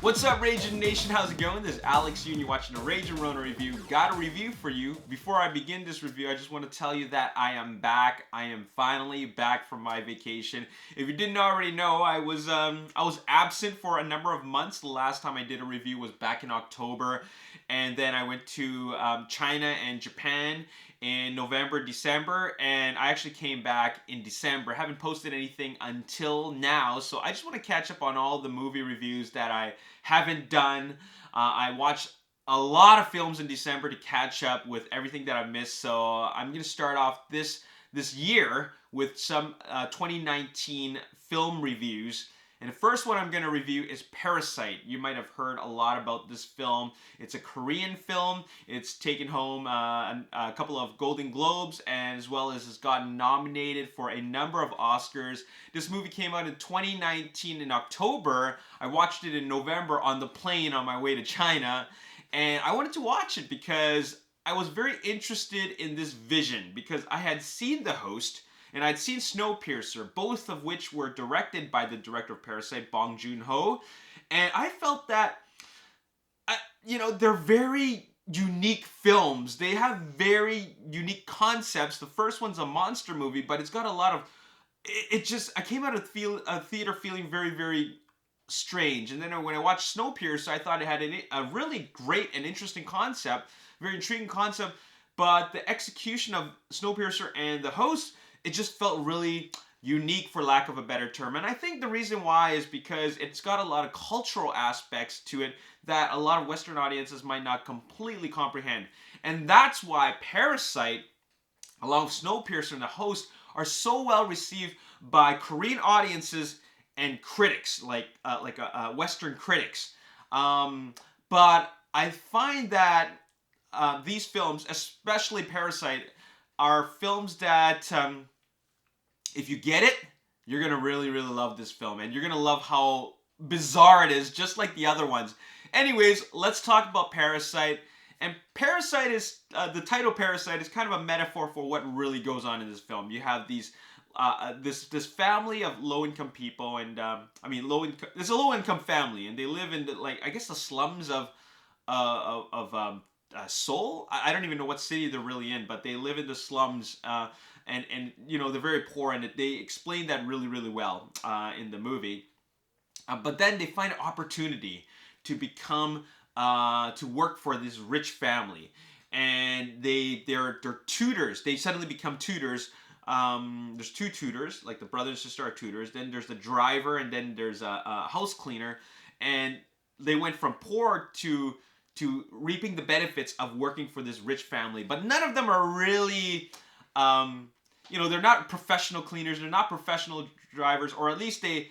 What's up, Ragin Nation? How's it going? This is Alex Yoon. You're watching a Ragin Ronin review. Got a review for you. Before I begin this review, I just want to tell you that I am back. I am finally back from my vacation. If you didn't already know, I was absent for a number of months. The last time I did a review was back in October, and then I went to China and Japan in November, December, and I actually came back in December. Haven't posted anything until now, so I just want to catch up on all the movie reviews that I haven't done. I watched a lot of films in December to catch up with everything that I missed, so I'm going to start off this year with some 2019 film reviews. And the first one I'm going to review is Parasite. You might have heard a lot about this film. It's a Korean film. It's taken home a couple of Golden Globes, and as well as has gotten nominated for a number of Oscars. This movie came out in 2019 in October. I watched it in November on the plane on my way to China, and I wanted to watch it because I was very interested in this vision, because I had seen The Host and I'd seen Snowpiercer, both of which were directed by the director of Parasite, Bong Joon-ho. And I felt that, they're very unique films. They have very unique concepts. The first one's a monster movie, but it's got a lot of... I came out of theater feeling very, very strange. And then when I watched Snowpiercer, I thought it had a really great and interesting concept, very intriguing concept. But the execution of Snowpiercer and The Host, it just felt really unique, for lack of a better term. And I think the reason why is because it's got a lot of cultural aspects to it that a lot of Western audiences might not completely comprehend. And that's why Parasite, along with Snowpiercer and The Host, are so well received by Korean audiences and critics, like Western critics. But I find that these films, especially Parasite, are films that, if you get it, you're going to really, really love this film. And you're going to love how bizarre it is, just like the other ones. Anyways, let's talk about Parasite. And Parasite is, the title Parasite is kind of a metaphor for what really goes on in this film. You have these, this family of low-income people, and, it's a low-income family, and they live in, the slums of Seoul. I don't even know what city they're really in, but they live in the slums, and they're very poor, and they explain that really, really well in the movie. But then they find an opportunity to become to work for this rich family, and they're tutors. They suddenly become tutors. There's two tutors, like the brother and sister are tutors. Then there's the driver, and then there's a house cleaner, and they went from poor to reaping the benefits of working for this rich family. But none of them are really, they're not professional cleaners, they're not professional drivers, or at least they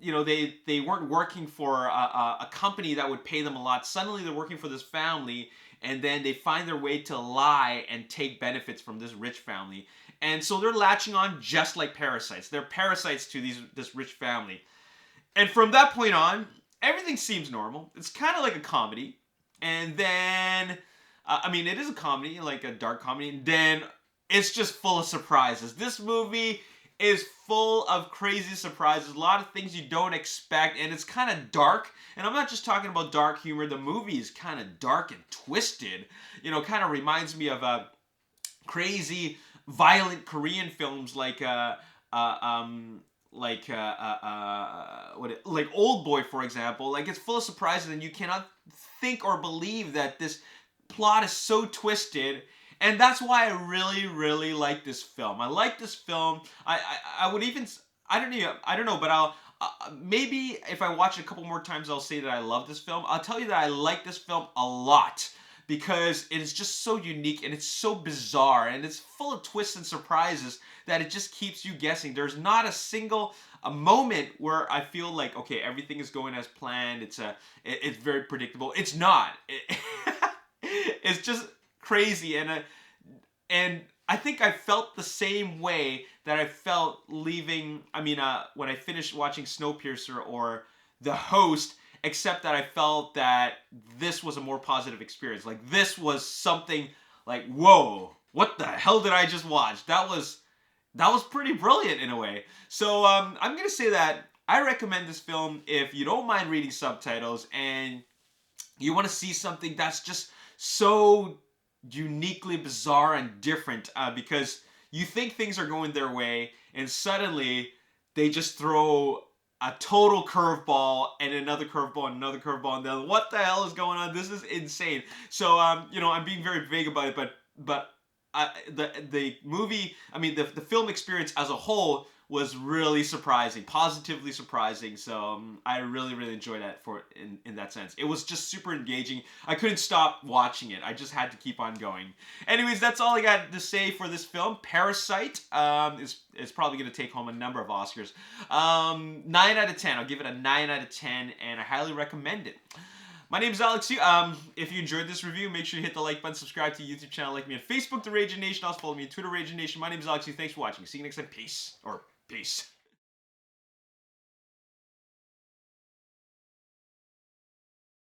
weren't working for a company that would pay them a lot. Suddenly they're working for this family, and then they find their way to lie and take benefits from this rich family. And so they're latching on just like parasites. They're parasites to this rich family. And from that point on, everything seems normal. It's kind of like a comedy. And then, it is a comedy, like a dark comedy, and then it's just full of surprises. This movie is full of crazy surprises, a lot of things you don't expect, and it's kind of dark. And I'm not just talking about dark humor. The movie is kind of dark and twisted. Kind of reminds me of crazy, violent Korean films like Old Boy, for example. Like, it's full of surprises, and you cannot think or believe that this plot is so twisted. And that's why I really, really like this film. I like this film. I would even, I don't know, but I'll maybe if I watch it a couple more times, I'll say that I love this film. I'll tell you that I like this film a lot, because it is just so unique, and it's so bizarre, and it's full of twists and surprises that it just keeps you guessing. There's not a single moment where I feel like, okay, everything is going as planned. It's very predictable. It's not. It's just crazy, and I think I felt the same way that I felt leaving. When I finished watching Snowpiercer or The Host, except that I felt that this was a more positive experience. Like, this was something like, whoa, what the hell did I just watch? That was pretty brilliant in a way. So I'm gonna say that I recommend this film if you don't mind reading subtitles and you want to see something that's just so uniquely bizarre and different, because you think things are going their way and suddenly they just throw a total curveball and another curveball and another curveball, and then what the hell is going on? This is insane. So you know, I'm being very vague about it, but the movie, I mean the film experience as a whole was really surprising, positively surprising. So I really enjoyed that in that sense. It was just super engaging. I couldn't stop watching it. I just had to keep on going. Anyways, that's all I got to say for this film. Parasite is probably going to take home a number of Oscars. 9 out of 10. I'll give it a 9 out of 10, and I highly recommend it. My name is Alex Yu. If you enjoyed this review, make sure you hit the like button, subscribe to the YouTube channel, like me on Facebook, The Ragin Nation. Also follow me on Twitter, Ragin Nation. My name is Alex Yu. Thanks for watching. See you next time. Peace. Or peace.